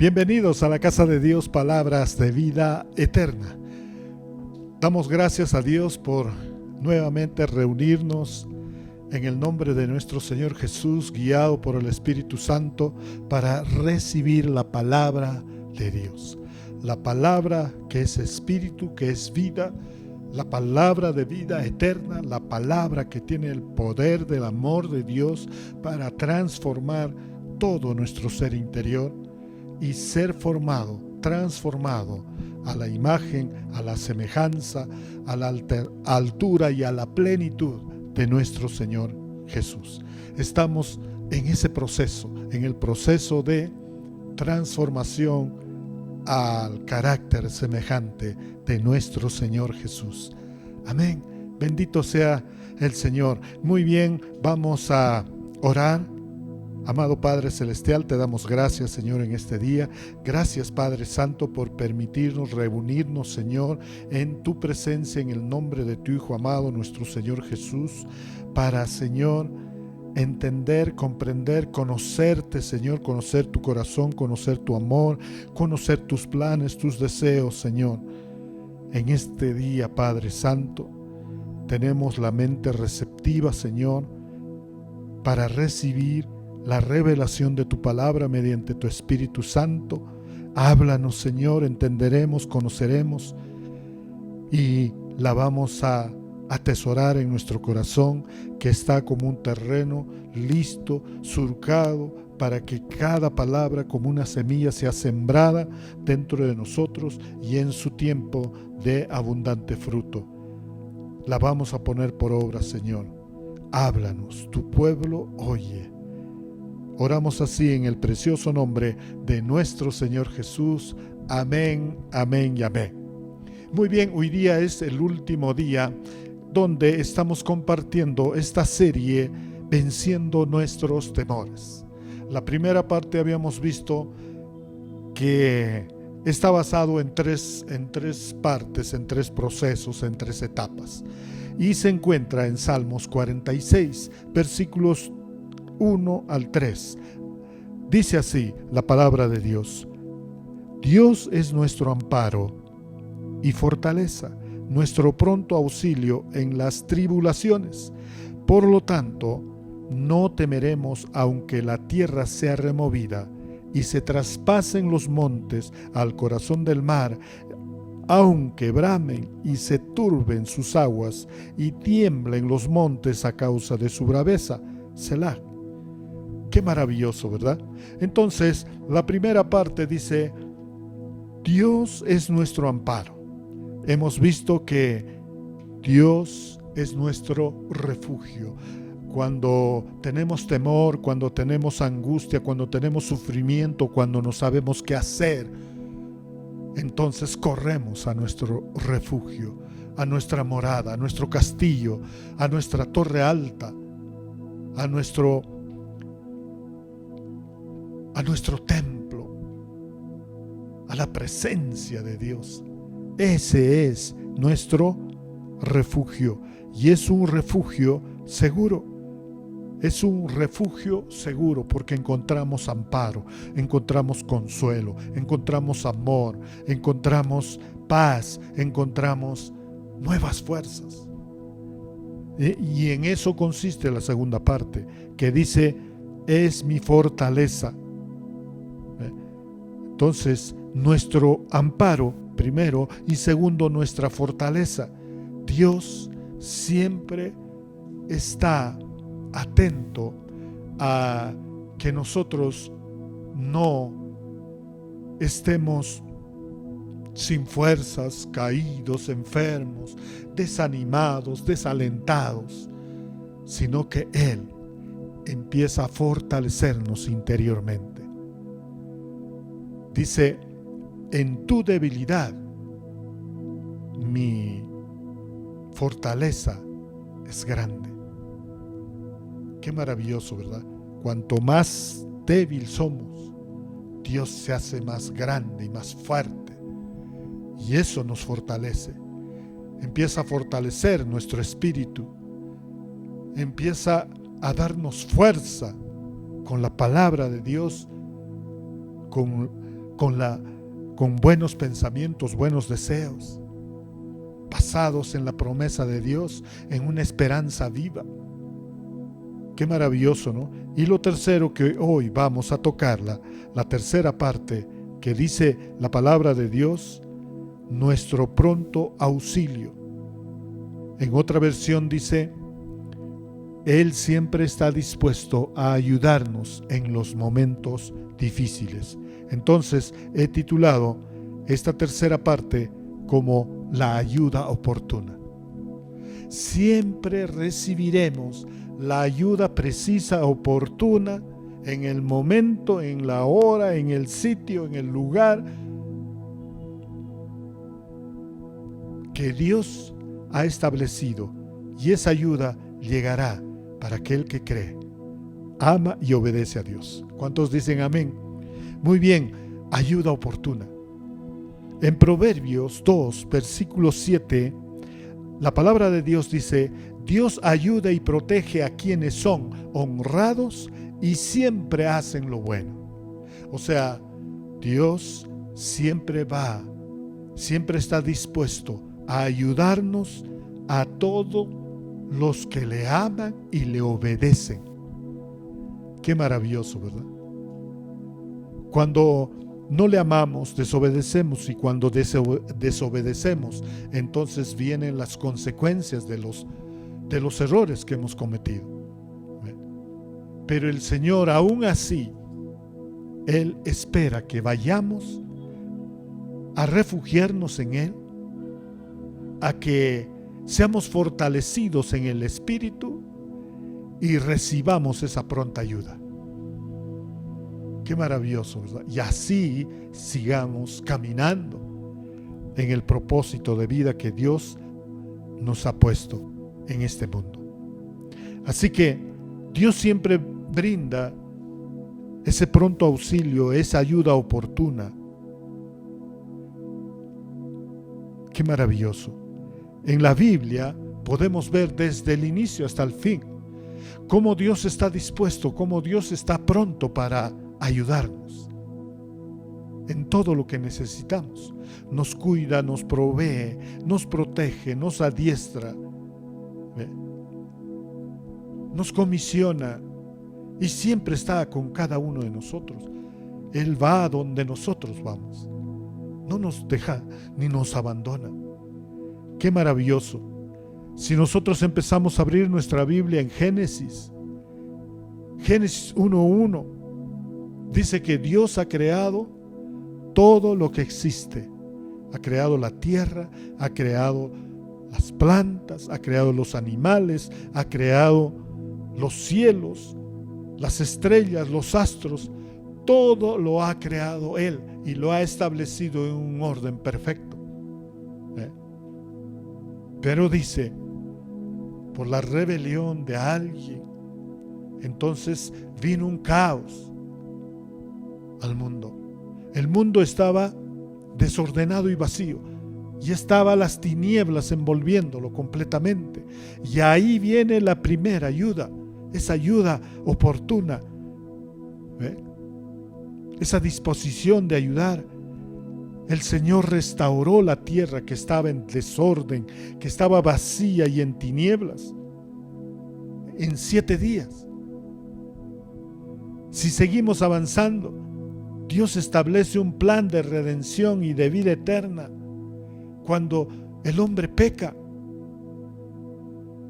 Bienvenidos a la casa de Dios, palabras de vida eterna. Damos gracias a Dios por nuevamente reunirnos en el nombre de nuestro Señor Jesús, guiado por el Espíritu Santo, para recibir la palabra de Dios. La palabra que es espíritu, que es vida, la palabra de vida eterna, la palabra que tiene el poder del amor de Dios para transformar todo nuestro ser interior y ser formado, transformado a la imagen, a la semejanza, a la altura y a la plenitud de nuestro Señor Jesús. Estamos en ese proceso, en el proceso de transformación al carácter semejante de nuestro Señor Jesús. Amén. Bendito sea el Señor. Muy bien, vamos a orar. Amado Padre Celestial, te damos gracias, Señor, en este día. Gracias, Padre Santo, por permitirnos reunirnos, Señor, en tu presencia, en el nombre de tu Hijo amado, nuestro Señor Jesús, para, Señor, entender, comprender, conocerte, Señor, conocer tu corazón, conocer tu amor, conocer tus planes, tus deseos, Señor. En este día, Padre Santo, tenemos la mente receptiva, Señor, para recibir la revelación de tu palabra mediante tu Espíritu Santo. Háblanos, Señor, entenderemos, conoceremos y la vamos a atesorar en nuestro corazón, que está como un terreno listo, surcado, para que cada palabra como una semilla sea sembrada dentro de nosotros y en su tiempo dé abundante fruto. La vamos a poner por obra, Señor. Háblanos, tu pueblo oye. Oramos así en el precioso nombre de nuestro Señor Jesús. Amén, amén y amén. Muy bien, hoy día es el último día donde estamos compartiendo esta serie Venciendo nuestros temores. La primera parte habíamos visto que está basado en tres partes, en tres procesos, en tres etapas. Y se encuentra en Salmos 46, versículos 1 al 3. Dice así la palabra de Dios: Dios es nuestro amparo y fortaleza, nuestro pronto auxilio en las tribulaciones. Por lo tanto, no temeremos aunque la tierra sea removida y se traspasen los montes al corazón del mar, aunque bramen y se turben sus aguas y tiemblen los montes a causa de su braveza. Selah. Qué maravilloso, ¿verdad? Entonces, la primera parte dice: Dios es nuestro amparo. Hemos visto que Dios es nuestro refugio. Cuando tenemos temor, cuando tenemos angustia, cuando tenemos sufrimiento, cuando no sabemos qué hacer, entonces corremos a nuestro refugio, a nuestra morada, a nuestro castillo, a nuestra torre alta, a nuestro templo, a la presencia de Dios. Ese es nuestro refugio y es un refugio seguro. Es un refugio seguro porque encontramos amparo, encontramos consuelo, encontramos amor, encontramos paz, encontramos nuevas fuerzas. Y en eso consiste la segunda parte, que dice: es mi fortaleza. Entonces, nuestro amparo, primero, y segundo, nuestra fortaleza. Dios siempre está atento a que nosotros no estemos sin fuerzas, caídos, enfermos, desanimados, desalentados, sino que Él empieza a fortalecernos interiormente. Dice: en tu debilidad mi fortaleza es grande. Qué maravilloso, ¿verdad? Cuanto más débil somos, Dios se hace más grande y más fuerte, y eso nos fortalece. Empieza a fortalecer nuestro espíritu, empieza a darnos fuerza con la palabra de Dios, con con buenos pensamientos, buenos deseos, basados en la promesa de Dios, en una esperanza viva. Qué maravilloso, ¿no? Y lo tercero que hoy vamos a tocar, la tercera parte que dice la palabra de Dios, nuestro pronto auxilio. En otra versión dice, Él siempre está dispuesto a ayudarnos en los momentos difíciles. Entonces he titulado esta tercera parte como la ayuda oportuna. Siempre recibiremos la ayuda precisa, oportuna, en el momento, en la hora, en el sitio, en el lugar que Dios ha establecido, y esa ayuda llegará para aquel que cree, ama y obedece a Dios. ¿Cuántos dicen amén? Muy bien, ayuda oportuna. En Proverbios 2, versículo 7, la palabra de Dios dice, Dios ayuda y protege a quienes son honrados y siempre hacen lo bueno. O sea, Dios siempre está dispuesto a ayudarnos a todos los que le aman y le obedecen. Qué maravilloso, ¿verdad? Cuando no le amamos, desobedecemos, y cuando desobedecemos, entonces vienen las consecuencias de los errores que hemos cometido. Pero el Señor, aún así, Él espera que vayamos a refugiarnos en Él, a que seamos fortalecidos en el Espíritu y recibamos esa pronta ayuda. Qué maravilloso, ¿verdad? Y así sigamos caminando en el propósito de vida que Dios nos ha puesto en este mundo. Así que Dios siempre brinda ese pronto auxilio, esa ayuda oportuna. Qué maravilloso. En la Biblia podemos ver desde el inicio hasta el fin cómo Dios está dispuesto, cómo Dios está pronto para ayudarnos en todo lo que necesitamos. Nos cuida, nos provee, nos protege, nos adiestra, nos comisiona y siempre está con cada uno de nosotros. Él va a donde nosotros vamos. No nos deja ni nos abandona. Qué maravilloso. Si nosotros empezamos a abrir nuestra Biblia en Génesis 1:1, dice que Dios ha creado todo lo que existe. Ha creado la tierra, ha creado las plantas, ha creado los animales, ha creado los cielos, las estrellas, los astros. Todo lo ha creado Él y lo ha establecido en un orden perfecto. Pero dice, por la rebelión de alguien, entonces vino un caos al mundo. El mundo estaba desordenado y vacío, y estaba las tinieblas envolviéndolo completamente. Y ahí viene la primera ayuda, esa ayuda oportuna, esa disposición de ayudar. El Señor restauró la tierra que estaba en desorden, que estaba vacía y en tinieblas, en 7 días. Si seguimos avanzando, Dios establece un plan de redención y de vida eterna. Cuando el hombre peca,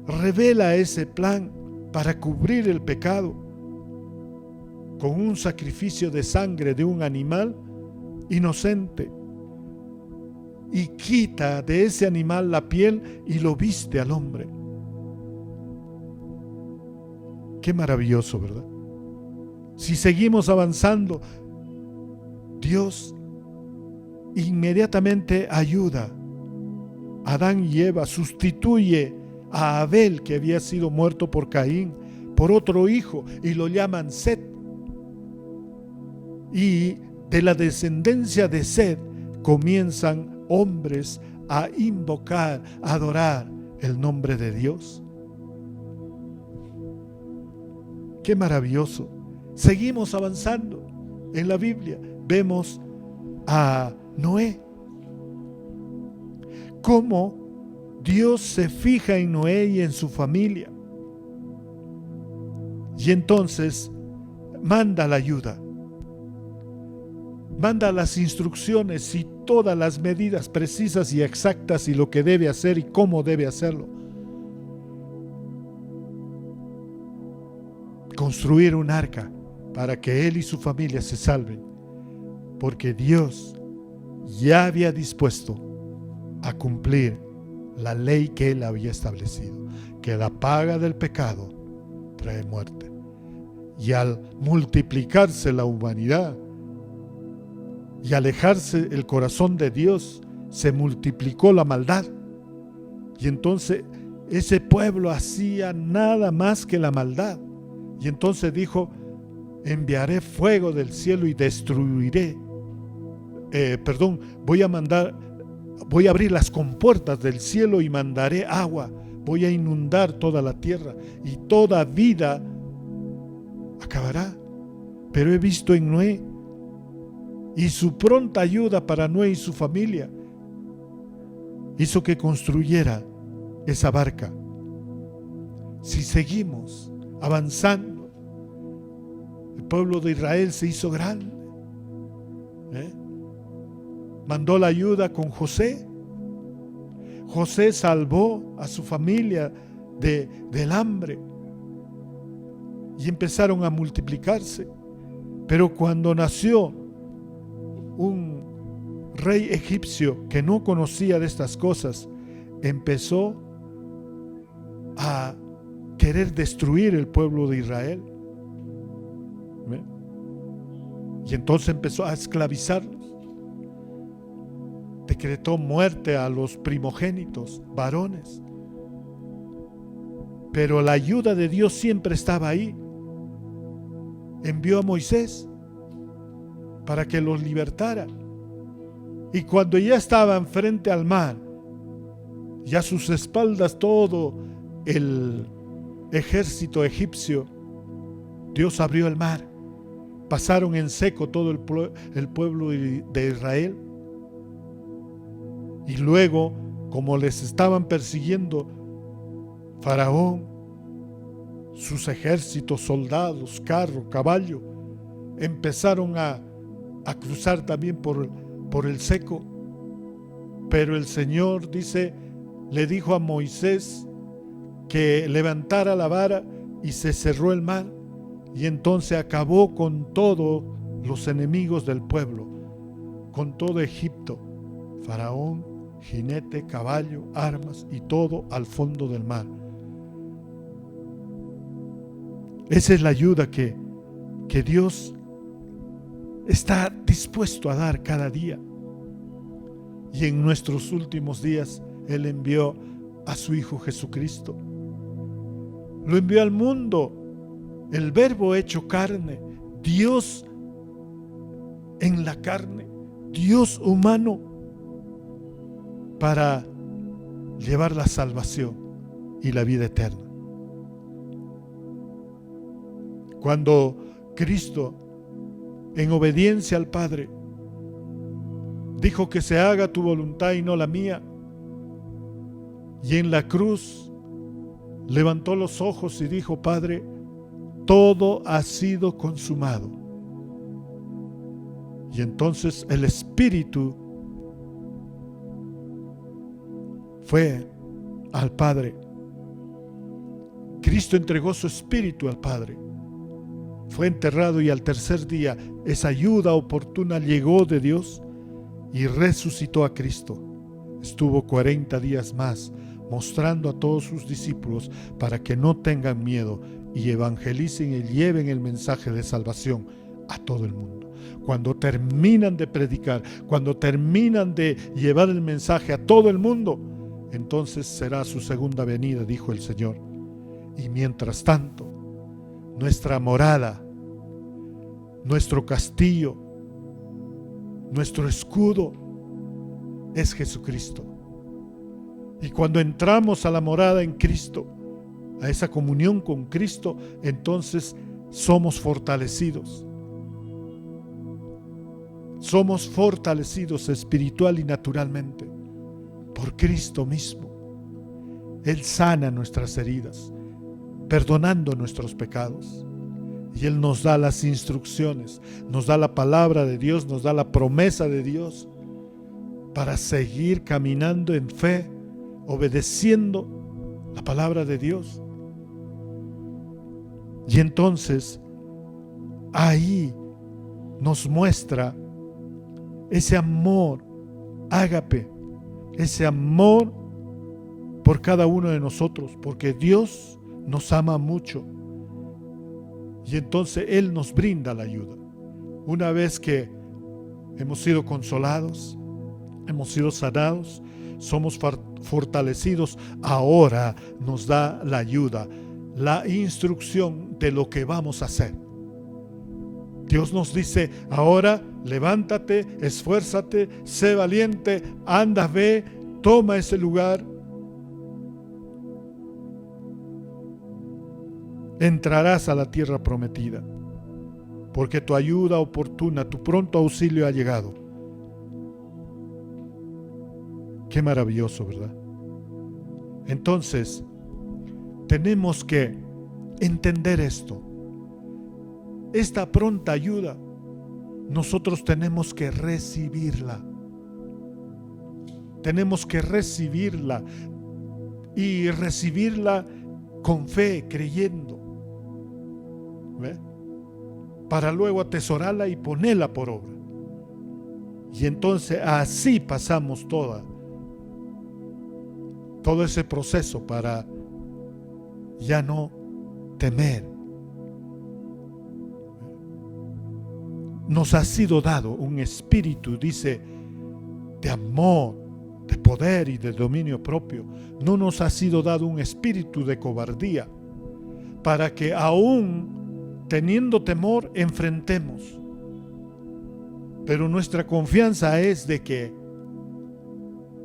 revela ese plan para cubrir el pecado con un sacrificio de sangre de un animal inocente, y quita de ese animal la piel y lo viste al hombre. Qué maravilloso, ¿verdad? Si seguimos avanzando, Dios inmediatamente ayuda a Adán y Eva, sustituye a Abel, que había sido muerto por Caín, por otro hijo, y lo llaman Set. Y de la descendencia de Set comienzan hombres a invocar, a adorar el nombre de Dios. Qué maravilloso. Seguimos avanzando en la Biblia. Vemos a Noé. Cómo Dios se fija en Noé y en su familia. Y entonces manda la ayuda, manda las instrucciones y todas las medidas precisas y exactas y lo que debe hacer y cómo debe hacerlo. Construir un arca para que él y su familia se salven, porque Dios ya había dispuesto a cumplir la ley que él había establecido, que la paga del pecado trae muerte. Y al multiplicarse la humanidad y alejarse el corazón de Dios, se multiplicó la maldad. Y entonces ese pueblo hacía nada más que la maldad. Y entonces dijo: enviaré fuego del cielo y destruiré. Voy a abrir las compuertas del cielo y mandaré agua. Voy a inundar toda la tierra y toda vida acabará. Pero he visto en Noé y su pronta ayuda para Noé y su familia hizo que construyera esa barca. Si seguimos avanzando, el pueblo de Israel se hizo grande. Mandó la ayuda con José. José salvó a su familia del hambre y empezaron a multiplicarse. Pero cuando nació un rey egipcio que no conocía de estas cosas, empezó a querer destruir el pueblo de Israel. Y entonces empezó a esclavizarlos. Decretó muerte a los primogénitos varones. Pero la ayuda de Dios siempre estaba ahí. Envió a Moisés para que los libertara. Y cuando ya estaban frente al mar, y a sus espaldas todo el ejército egipcio, Dios abrió el mar. Pasaron en seco todo el pueblo de Israel. Y luego, como les estaban persiguiendo Faraón, sus ejércitos, soldados, carro, caballo, empezaron a cruzar también por el seco. Pero el Señor le dijo a Moisés que levantara la vara y se cerró el mar, y entonces acabó con todos los enemigos del pueblo, con todo Egipto, Faraón, jinete, caballo, armas y todo al fondo del mar. Esa es la ayuda que Dios está dispuesto a dar cada día. Y en nuestros últimos días Él envió a su Hijo Jesucristo. Lo envió al mundo, el Verbo hecho carne, Dios en la carne, Dios humano, para llevar la salvación y la vida eterna. Cuando Cristo, en obediencia al Padre, dijo que se haga tu voluntad y no la mía, y en la cruz levantó los ojos y dijo: Padre, todo ha sido consumado. Y entonces el Espíritu fue al Padre. Cristo entregó su Espíritu al Padre. Fue enterrado y al tercer día esa ayuda oportuna llegó de Dios y resucitó a Cristo. Estuvo 40 días más mostrando a todos sus discípulos para que no tengan miedo y evangelicen y lleven el mensaje de salvación a todo el mundo. Cuando terminan de predicar, cuando terminan de llevar el mensaje a todo el mundo, entonces será su segunda venida, dijo el Señor. Y mientras tanto, nuestra morada, nuestro castillo, nuestro escudo es Jesucristo. Y cuando entramos a la morada en Cristo, a esa comunión con Cristo, entonces somos fortalecidos. Somos fortalecidos espiritual y naturalmente por Cristo mismo. Él sana nuestras heridas, perdonando nuestros pecados. Y Él nos da las instrucciones, nos da la palabra de Dios, nos da la promesa de Dios para seguir caminando en fe, obedeciendo la palabra de Dios. Y entonces ahí nos muestra ese amor ágape, ese amor por cada uno de nosotros, porque Dios nos ama mucho. Y entonces Él nos brinda la ayuda. Una vez que hemos sido consolados, hemos sido sanados, somos fortalecidos, ahora nos da la ayuda, la instrucción de lo que vamos a hacer. Dios nos dice, ahora levántate, esfuérzate, sé valiente, anda, ve, toma ese lugar. Entrarás a la tierra prometida, porque tu ayuda oportuna, tu pronto auxilio ha llegado. Qué maravilloso, ¿verdad? Entonces, tenemos que entender esto. Esta pronta ayuda, nosotros tenemos que recibirla. Tenemos que recibirla y recibirla con fe, creyendo. ¿Ve? Para luego atesorarla y ponerla por obra. Y entonces así pasamos todo ese proceso para ya no temer. Nos ha sido dado un espíritu, dice, de amor, de poder y de dominio propio. No nos ha sido dado un espíritu de cobardía, para que aún teniendo temor enfrentemos. Pero nuestra confianza es de que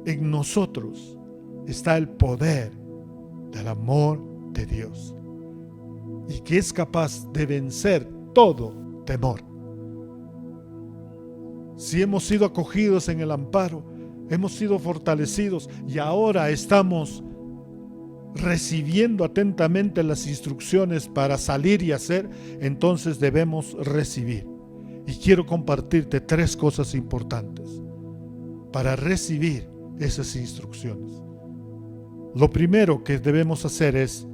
en nosotros está el poder del amor de Dios, y que es capaz de vencer todo temor. Si hemos sido acogidos en el amparo, hemos sido fortalecidos y ahora estamos recibiendo atentamente las instrucciones para salir y hacer, entonces debemos recibir. Y quiero compartirte 3 cosas importantes para recibir esas instrucciones. Lo primero que debemos hacer es,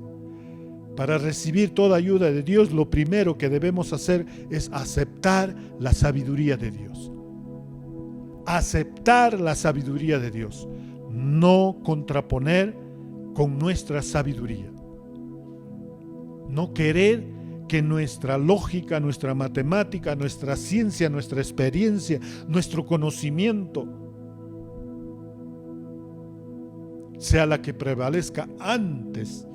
para recibir toda ayuda de Dios, lo primero que debemos hacer es aceptar la sabiduría de Dios. Aceptar la sabiduría de Dios, no contraponer con nuestra sabiduría. No querer que nuestra lógica, nuestra matemática, nuestra ciencia, nuestra experiencia, nuestro conocimiento sea la que prevalezca antes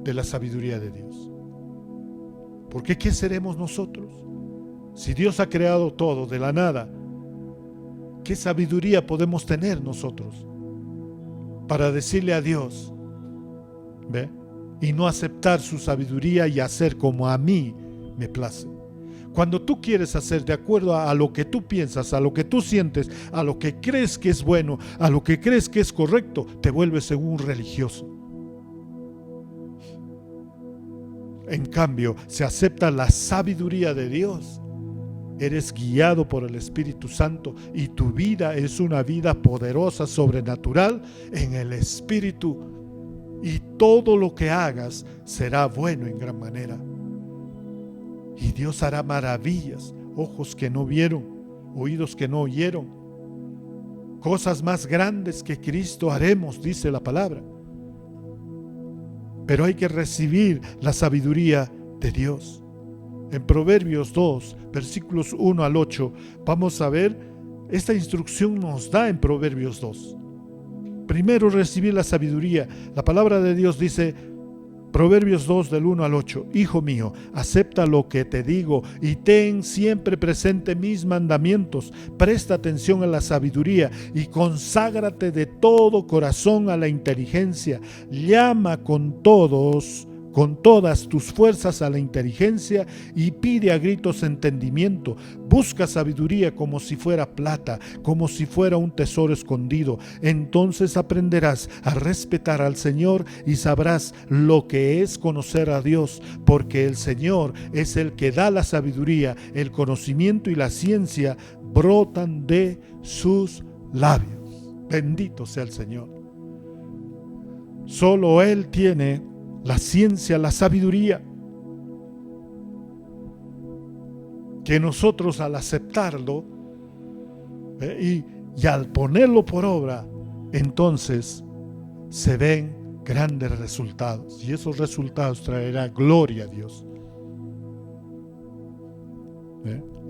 de la sabiduría de Dios. Porque ¿qué seremos nosotros? Si Dios ha creado todo de la nada, ¿qué sabiduría podemos tener nosotros para decirle a Dios, ¿ve? Y no aceptar su sabiduría y hacer como a mí me place? Cuando tú quieres hacer de acuerdo a lo que tú piensas, a lo que tú sientes, a lo que crees que es bueno, a lo que crees que es correcto, te vuelves un religioso. En cambio, si aceptas la sabiduría de Dios, eres guiado por el Espíritu Santo y tu vida es una vida poderosa, sobrenatural en el Espíritu, y todo lo que hagas será bueno en gran manera. Y Dios hará maravillas, ojos que no vieron, oídos que no oyeron. Cosas más grandes que Cristo haremos, dice la palabra. Pero hay que recibir la sabiduría de Dios. En Proverbios 2, versículos 1 al 8, vamos a ver, esta instrucción nos da en Proverbios 2. Primero recibir la sabiduría. La palabra de Dios dice, Proverbios 2 del 1 al 8, Hijo mío, acepta lo que te digo y ten siempre presente mis mandamientos. Presta atención a la sabiduría y conságrate de todo corazón a la inteligencia. Llama con todos con todas tus fuerzas a la inteligencia y pide a gritos entendimiento. Busca sabiduría como si fuera plata, como si fuera un tesoro escondido. Entonces aprenderás a respetar al Señor y sabrás lo que es conocer a Dios, porque el Señor es el que da la sabiduría, el conocimiento y la ciencia brotan de sus labios. Bendito sea el Señor. Solo Él tiene la ciencia, la sabiduría, que nosotros al aceptarlo y al ponerlo por obra, entonces se ven grandes resultados, y esos resultados traerán gloria a Dios.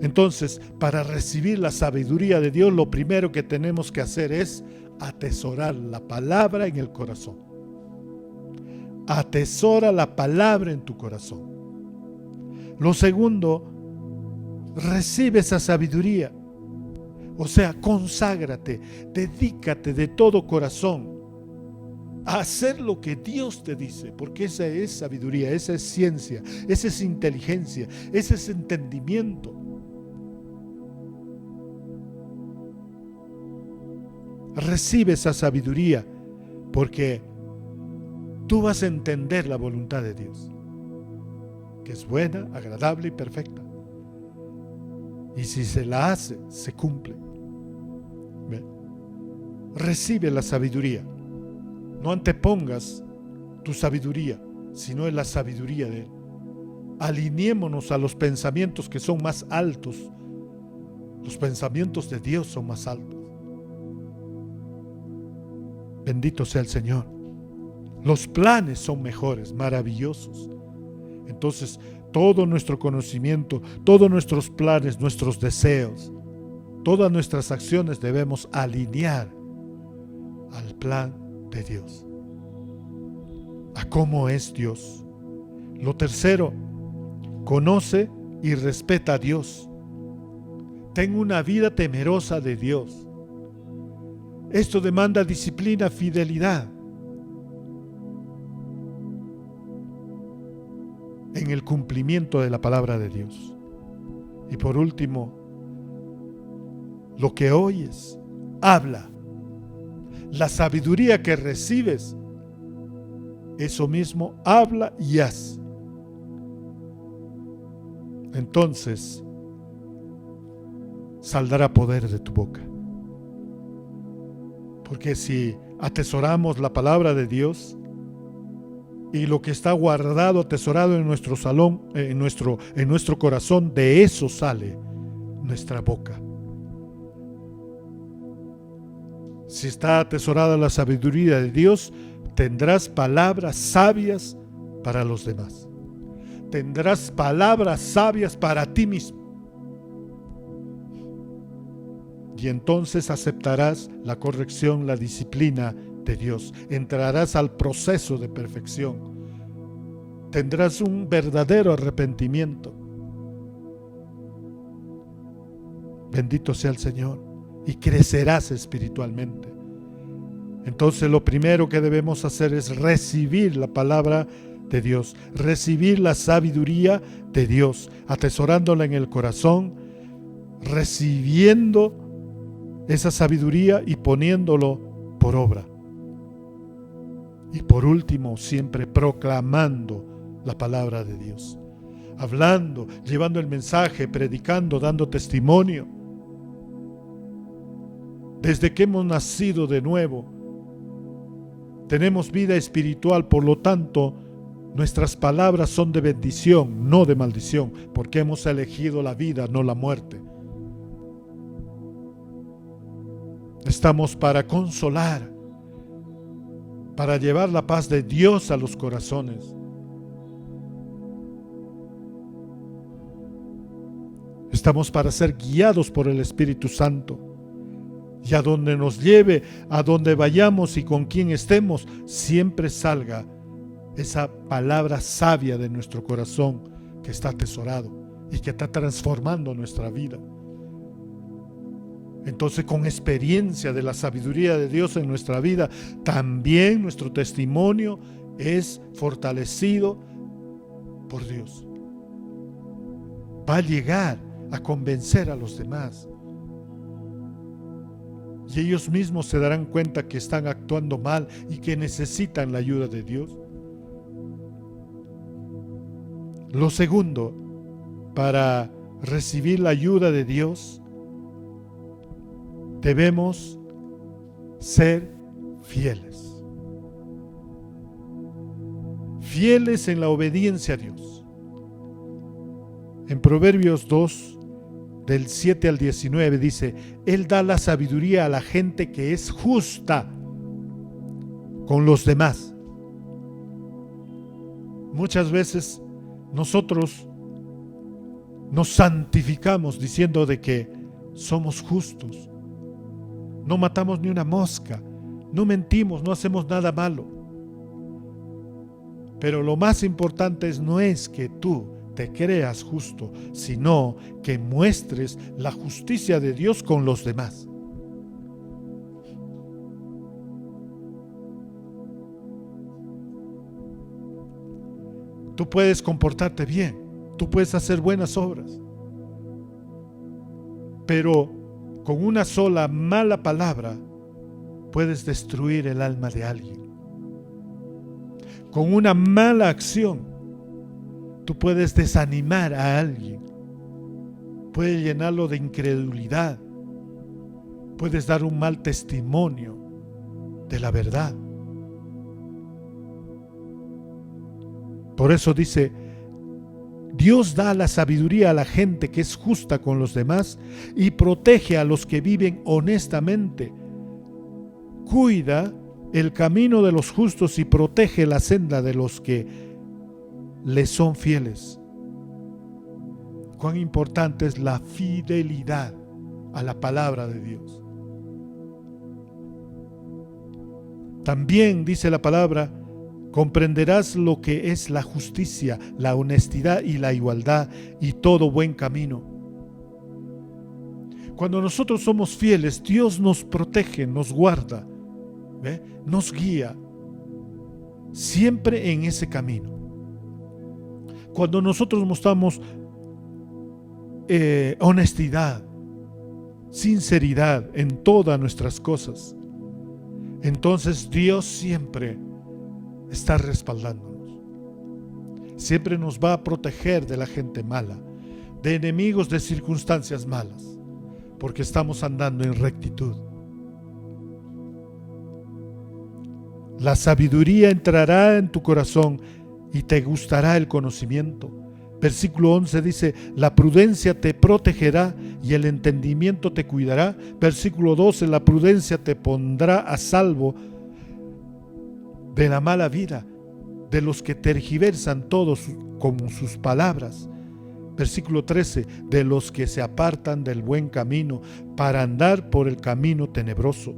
Entonces, para recibir la sabiduría de Dios, lo primero que tenemos que hacer es atesorar la palabra en el corazón. Atesora la palabra en tu corazón. Lo segundo, recibe esa sabiduría. O sea, conságrate, dedícate de todo corazón a hacer lo que Dios te dice, porque esa es sabiduría, esa es ciencia, esa es inteligencia, ese es entendimiento. Recibe esa sabiduría, porque tú vas a entender la voluntad de Dios, que es buena, agradable y perfecta. Y si se la hace, se cumple. Recibe la sabiduría. No antepongas tu sabiduría, sino es la sabiduría de Él. Alineémonos a los pensamientos que son más altos. Los pensamientos de Dios son más altos. Bendito sea el Señor. Los planes son mejores, maravillosos. Entonces, todo nuestro conocimiento, todos nuestros planes, nuestros deseos, todas nuestras acciones debemos alinear al plan de Dios, a cómo es Dios. Lo tercero, conoce y respeta a Dios. Ten una vida temerosa de Dios. Esto demanda disciplina, fidelidad en el cumplimiento de la palabra de Dios. Y por último, lo que oyes, habla. La sabiduría que recibes, eso mismo habla y haz. Entonces saldrá poder de tu boca. Porque si atesoramos la palabra de Dios y lo que está guardado, atesorado en nuestro salón, en nuestro corazón, de eso sale nuestra boca. Si está atesorada la sabiduría de Dios, tendrás palabras sabias para los demás. Tendrás palabras sabias para ti mismo. Y entonces aceptarás la corrección, la disciplina de Dios. Entrarás al proceso de perfección. Tendrás un verdadero arrepentimiento. Bendito sea el Señor. Y crecerás espiritualmente. Entonces lo primero que debemos hacer es recibir la palabra de Dios, recibir la sabiduría de Dios, atesorándola en el corazón, recibiendo esa sabiduría y poniéndolo por obra. Y por último, siempre proclamando la palabra de Dios, hablando, llevando el mensaje, predicando, dando testimonio. Desde que hemos nacido de nuevo, tenemos vida espiritual, por lo tanto, nuestras palabras son de bendición, no de maldición, porque hemos elegido la vida, no la muerte. Estamos para consolar, para llevar la paz de Dios a los corazones. Estamos para ser guiados por el Espíritu Santo. Y a donde nos lleve, a donde vayamos y con quien estemos, siempre salga esa palabra sabia de nuestro corazón que está atesorado y que está transformando nuestra vida. Entonces, con experiencia de la sabiduría de Dios en nuestra vida, también nuestro testimonio es fortalecido por Dios. Va a llegar a convencer a los demás. Y ellos mismos se darán cuenta que están actuando mal y que necesitan la ayuda de Dios. Lo segundo, para recibir la ayuda de Dios, debemos ser fieles. Fieles en la obediencia a Dios. En Proverbios 2, del 7 al 19 dice: Él da la sabiduría a la gente que es justa con los demás. Muchas veces nosotros nos santificamos diciendo de que somos justos. No matamos ni una mosca, no mentimos, no hacemos nada malo. Pero lo más importante no es que tú te creas justo, sino que muestres la justicia de Dios con los demás. Tú puedes comportarte bien, tú puedes hacer buenas obras, pero con una sola mala palabra puedes destruir el alma de alguien. Con una mala acción tú puedes desanimar a alguien, puedes llenarlo de incredulidad, puedes dar un mal testimonio de la verdad. Por eso dice: Dios da la sabiduría a la gente que es justa con los demás y protege a los que viven honestamente. Cuida el camino de los justos y protege la senda de los que les son fieles. Cuán importante es la fidelidad a la palabra de Dios. También dice la palabra: comprenderás lo que es la justicia, la honestidad y la igualdad y todo buen camino. Cuando nosotros somos fieles, Dios nos protege, nos guarda, nos guía siempre en ese camino. Cuando nosotros mostramos honestidad, sinceridad en todas nuestras cosas, entonces Dios siempre está respaldándonos. Siempre nos va a proteger de la gente mala, de enemigos, de circunstancias malas, porque estamos andando en rectitud. La sabiduría entrará en tu corazón y te gustará el conocimiento. Versículo 11 dice: la prudencia te protegerá y el entendimiento te cuidará. Versículo 12: la prudencia te pondrá a salvo de la mala vida, de los que tergiversan todos con sus palabras. Versículo 13: de los que se apartan del buen camino para andar por el camino tenebroso,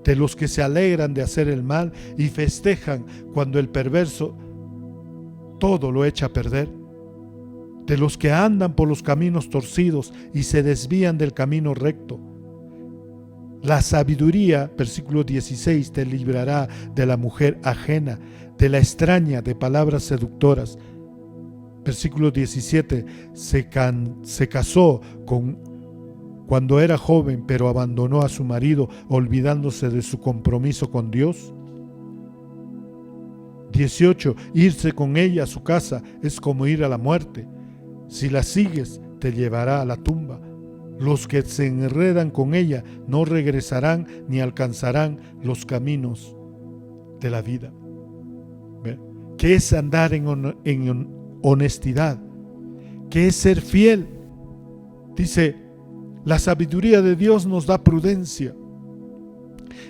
de los que se alegran de hacer el mal y festejan cuando el perverso todo lo echa a perder, de los que andan por los caminos torcidos y se desvían del camino recto. La sabiduría, versículo 16, te librará de la mujer ajena, de la extraña, de palabras seductoras. Versículo 17, se casó cuando era joven, pero abandonó a su marido, olvidándose de su compromiso con Dios. 18, irse con ella a su casa es como ir a la muerte. Si la sigues, te llevará a la tumba. Los que se enredan con ella no regresarán ni alcanzarán los caminos de la vida. ¿Qué es andar en honestidad? ¿Qué es ser fiel? Dice: la sabiduría de Dios nos da prudencia.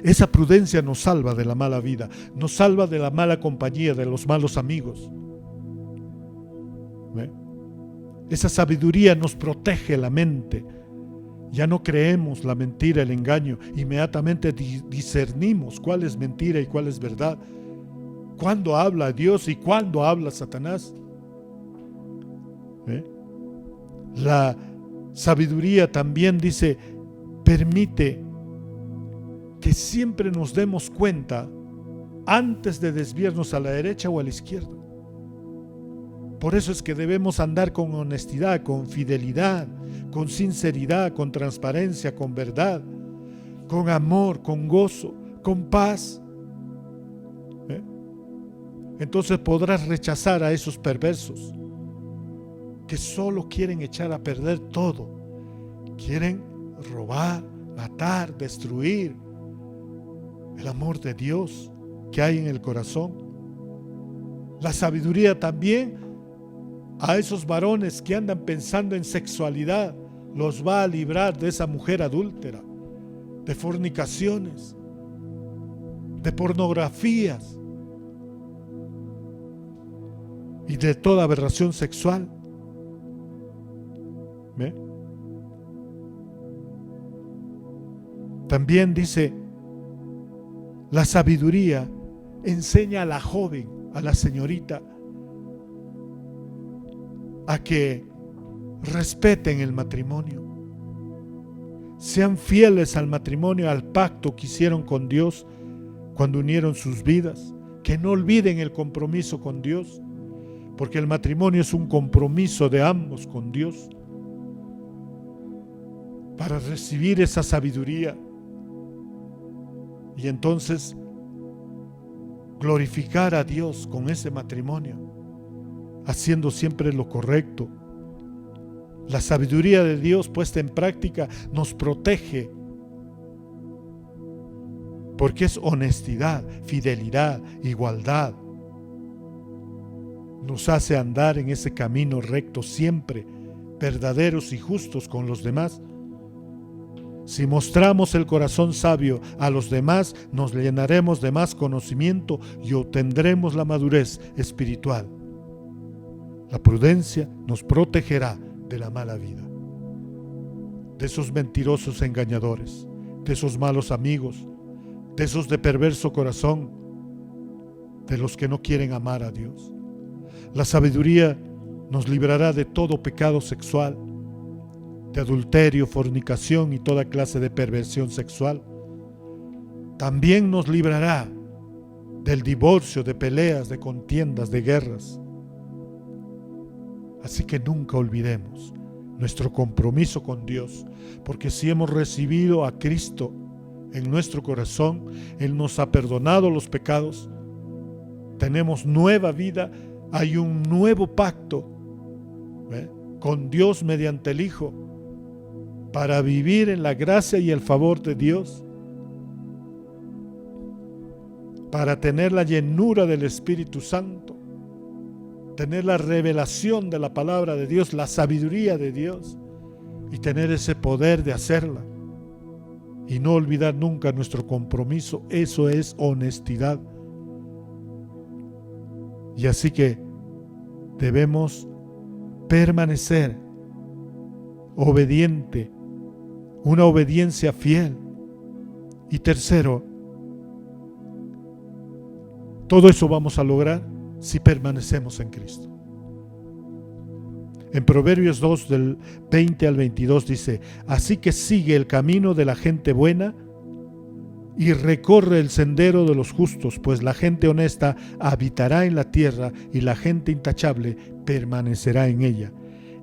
Esa prudencia nos salva de la mala vida, nos salva de la mala compañía, de los malos amigos. Esa sabiduría nos protege la mente. Ya no creemos la mentira, el engaño. Inmediatamente discernimos cuál es mentira y cuál es verdad. Cuándo habla Dios y cuándo habla Satanás. La sabiduría también dice, permite que siempre nos demos cuenta antes de desviarnos a la derecha o a la izquierda. Por eso es que debemos andar con honestidad, con fidelidad, con sinceridad, con transparencia, con verdad, con amor, con gozo, con paz. Entonces podrás rechazar a esos perversos que solo quieren echar a perder todo. Quieren robar, matar, destruir el amor de Dios que hay en el corazón. La sabiduría también a esos varones que andan pensando en sexualidad los va a librar de esa mujer adúltera, de fornicaciones, de pornografías y de toda aberración sexual. ¿Ve? También dice, la sabiduría enseña a la joven, a la señorita, a que respeten el matrimonio, sean fieles al matrimonio, al pacto que hicieron con Dios cuando unieron sus vidas, que no olviden el compromiso con Dios, porque el matrimonio es un compromiso de ambos con Dios, para recibir esa sabiduría y entonces glorificar a Dios con ese matrimonio, haciendo siempre lo correcto. La sabiduría de Dios puesta en práctica nos protege, porque es honestidad, fidelidad, igualdad. Nos hace andar en ese camino recto siempre, verdaderos y justos con los demás. Si mostramos el corazón sabio a los demás, nos llenaremos de más conocimiento y obtendremos la madurez espiritual. La prudencia nos protegerá de la mala vida, de esos mentirosos engañadores, de esos malos amigos, de esos de perverso corazón, de los que no quieren amar a Dios. La sabiduría nos librará de todo pecado sexual, de adulterio, fornicación y toda clase de perversión sexual. También nos librará del divorcio, de peleas, de contiendas, de guerras. Así que nunca olvidemos nuestro compromiso con Dios, porque si hemos recibido a Cristo en nuestro corazón, Él nos ha perdonado los pecados, tenemos nueva vida, hay un nuevo pacto con Dios mediante el Hijo, para vivir en la gracia y el favor de Dios, para tener la llenura del Espíritu Santo, tener la revelación de la palabra de Dios, la sabiduría de Dios, y tener ese poder de hacerla, y no olvidar nunca nuestro compromiso. Eso es honestidad. Y así que debemos permanecer obediente, una obediencia fiel. Y tercero, todo eso vamos a lograr si permanecemos en Cristo. En Proverbios 2 del 20 al 22 dice: así que sigue el camino de la gente buena y recorre el sendero de los justos, pues la gente honesta habitará en la tierra y la gente intachable permanecerá en ella.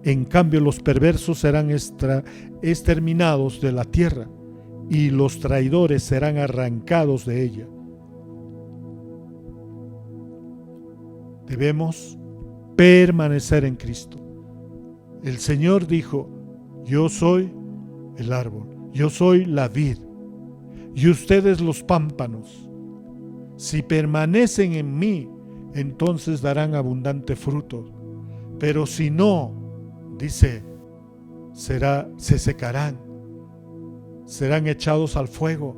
En cambio, los perversos serán exterminados de la tierra y los traidores serán arrancados de ella. Debemos permanecer en Cristo. El Señor dijo: yo soy el árbol, yo soy la vid, y ustedes los pámpanos. Si permanecen en mí, entonces darán abundante fruto. Pero si no, dice, se secarán, serán echados al fuego.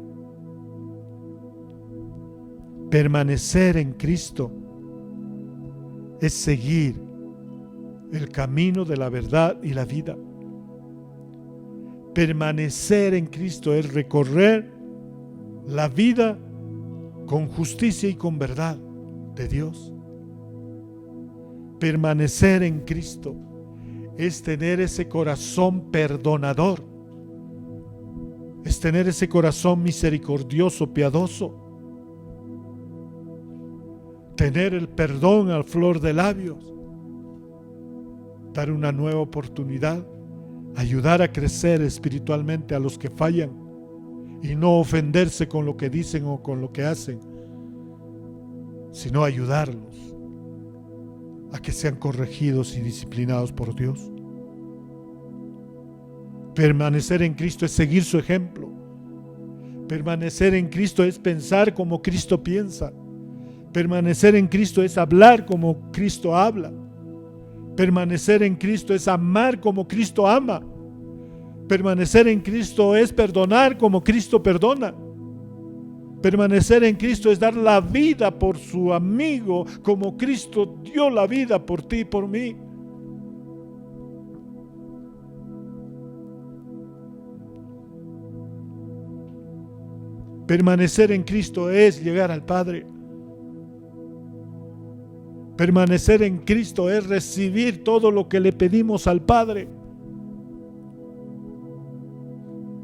Permanecer en Cristo es seguir el camino de la verdad y la vida. Permanecer en Cristo es recorrer la vida con justicia y con verdad de Dios. Permanecer en Cristo es tener ese corazón perdonador, es tener ese corazón misericordioso, piadoso, tener el perdón a flor de labios, dar una nueva oportunidad, ayudar a crecer espiritualmente a los que fallan y no ofenderse con lo que dicen o con lo que hacen, sino ayudarlos a que sean corregidos y disciplinados por Dios. Permanecer en Cristo es seguir su ejemplo. Permanecer en Cristo es pensar como Cristo piensa. Permanecer en Cristo es hablar como Cristo habla. Permanecer en Cristo es amar como Cristo ama. Permanecer en Cristo es perdonar como Cristo perdona. Permanecer en Cristo es dar la vida por su amigo como Cristo dio la vida por ti y por mí. Permanecer en Cristo es llegar al Padre. Permanecer en Cristo es recibir todo lo que le pedimos al Padre.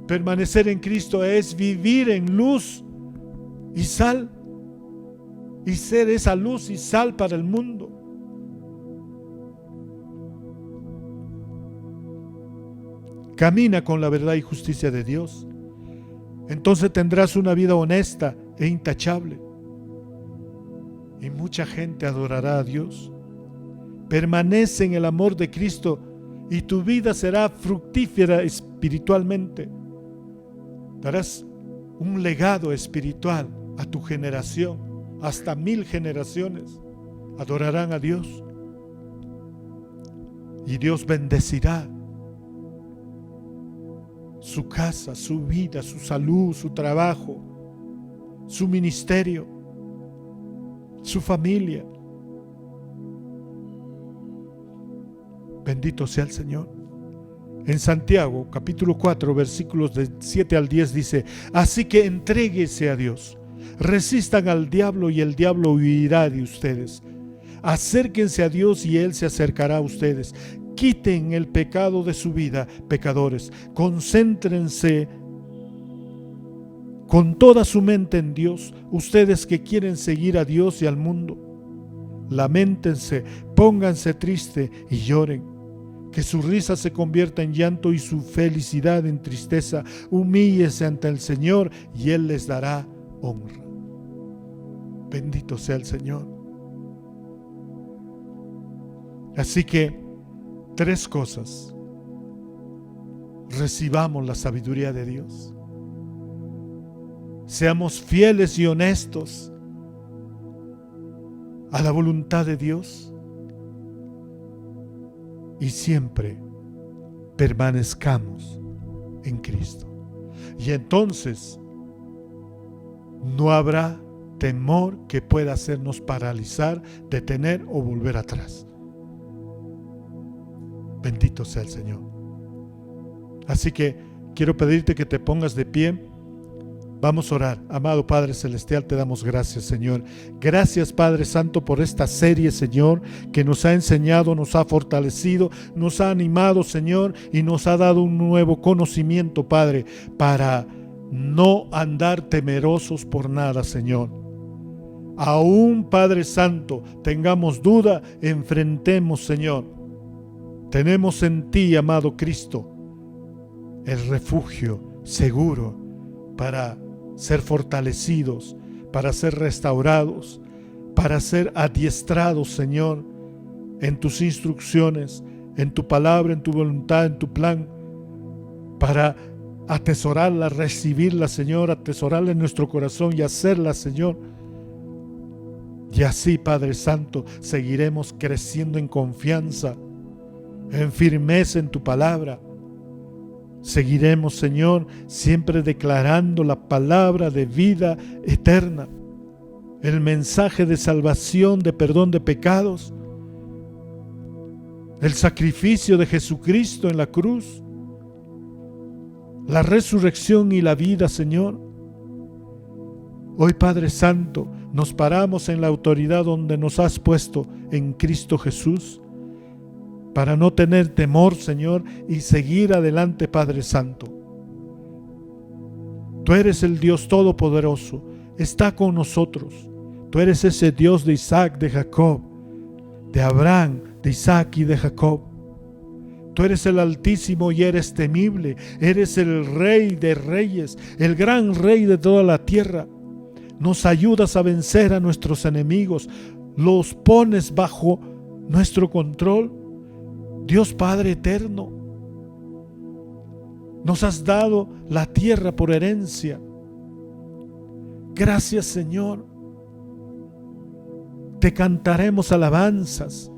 Permanecer en Cristo es vivir en luz y sal, y ser esa luz y sal para el mundo. Camina con la verdad y justicia de Dios. Entonces tendrás una vida honesta e intachable. Y mucha gente adorará a Dios. Permanece en el amor de Cristo y tu vida será fructífera espiritualmente. Darás un legado espiritual a tu generación. Hasta 1000 generaciones adorarán a Dios. Y Dios bendecirá su casa, su vida, su salud, su trabajo, su ministerio, su familia. Bendito sea el Señor. En Santiago, capítulo 4, versículos de 7 al 10 dice: así que entréguese a Dios, resistan al diablo y el diablo huirá de ustedes. Acérquense a Dios y Él se acercará a ustedes. Quiten el pecado de su vida, pecadores. Concéntrense con toda su mente en Dios, ustedes que quieren seguir a Dios y al mundo. Lamentense, pónganse triste y lloren. Que su risa se convierta en llanto y su felicidad en tristeza. Humíllese ante el Señor y Él les dará honra. Bendito sea el Señor. Así que 3 cosas. Recibamos la sabiduría de Dios. Seamos fieles y honestos a la voluntad de Dios. Y siempre permanezcamos en Cristo. Y entonces no habrá temor que pueda hacernos paralizar, detener o volver atrás. Bendito sea el Señor. Así que quiero pedirte que te pongas de pie. Vamos a orar. Amado Padre Celestial, te damos gracias, Señor. Gracias, Padre Santo, por esta serie, Señor, que nos ha enseñado, nos ha fortalecido, nos ha animado, Señor, y nos ha dado un nuevo conocimiento, Padre, para no andar temerosos por nada, Señor. Aún, Padre Santo, tengamos duda, enfrentemos, Señor. Tenemos en ti, amado Cristo, el refugio seguro para ser fortalecidos, para ser restaurados, para ser adiestrados, Señor, en tus instrucciones, en tu palabra, en tu voluntad, en tu plan, para atesorarla, recibirla, Señor, atesorarla en nuestro corazón y hacerla, Señor. Y así, Padre Santo, seguiremos creciendo en confianza, en firmeza en tu palabra. Seguiremos, Señor, siempre declarando la palabra de vida eterna, el mensaje de salvación, de perdón de pecados, el sacrificio de Jesucristo en la cruz, la resurrección y la vida, Señor. Hoy, Padre Santo, nos paramos en la autoridad donde nos has puesto en Cristo Jesús, para no tener temor, Señor, y seguir adelante, Padre Santo. Tú eres el Dios Todopoderoso, está con nosotros. Tú eres ese Dios de Isaac, de Jacob, de Abraham, de Isaac y de Jacob. Tú eres el Altísimo y eres temible. Eres el Rey de reyes, el gran Rey de toda la tierra. Nos ayudas a vencer a nuestros enemigos. Los pones bajo nuestro control. Dios Padre eterno, nos has dado la tierra por herencia. Gracias, Señor. Te cantaremos alabanzas.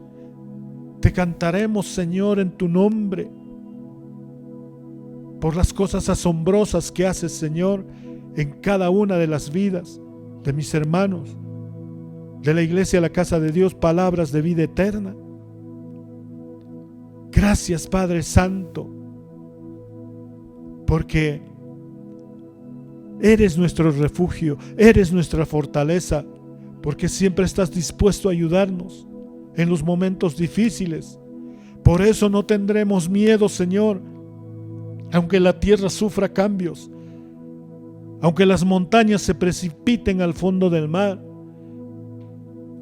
Te cantaremos, Señor, en tu nombre, por las cosas asombrosas que haces, Señor, en cada una de las vidas de mis hermanos, de la iglesia, la casa de Dios, palabras de vida eterna. Gracias, Padre Santo, porque eres nuestro refugio, eres nuestra fortaleza, porque siempre estás dispuesto a ayudarnos en los momentos difíciles. Por eso no tendremos miedo, Señor, aunque la tierra sufra cambios, aunque las montañas se precipiten al fondo del mar,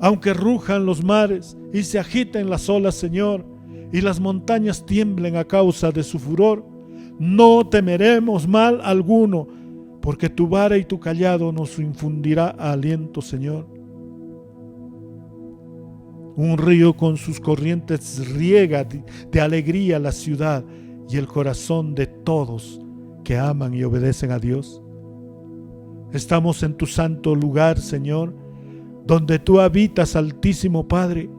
aunque rujan los mares y se agiten las olas, Señor, y las montañas tiemblen a causa de su furor. No temeremos mal alguno, porque tu vara y tu cayado nos infundirá aliento, Señor. Un río con sus corrientes riega de alegría la ciudad y el corazón de todos que aman y obedecen a Dios. Estamos en tu santo lugar, Señor, donde tú habitas, Altísimo Padre.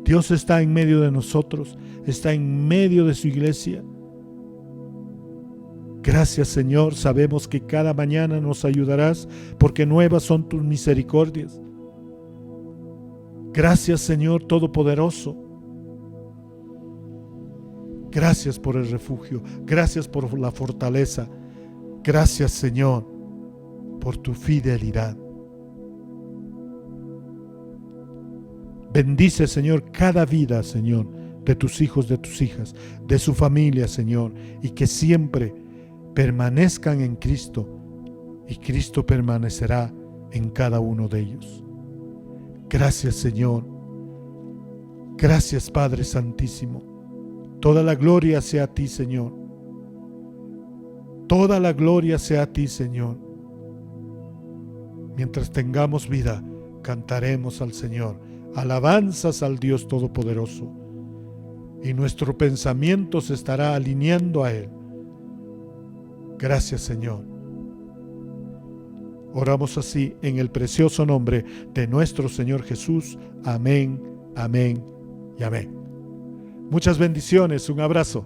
Dios está en medio de nosotros, está en medio de su iglesia. Gracias, Señor, sabemos que cada mañana nos ayudarás, porque nuevas son tus misericordias. Gracias, Señor Todopoderoso. Gracias por el refugio, gracias por la fortaleza. Gracias, Señor, por tu fidelidad. Bendice, Señor, cada vida, Señor, de tus hijos, de tus hijas, de su familia, Señor, y que siempre permanezcan en Cristo, y Cristo permanecerá en cada uno de ellos. Gracias, Señor. Gracias, Padre Santísimo. Toda la gloria sea a ti, Señor. Toda la gloria sea a ti, Señor. Mientras tengamos vida, cantaremos al Señor, alabanzas al Dios Todopoderoso, y nuestro pensamiento se estará alineando a Él. Gracias, Señor. Oramos así en el precioso nombre de nuestro Señor Jesús. Amén, amén y amén. Muchas bendiciones, un abrazo.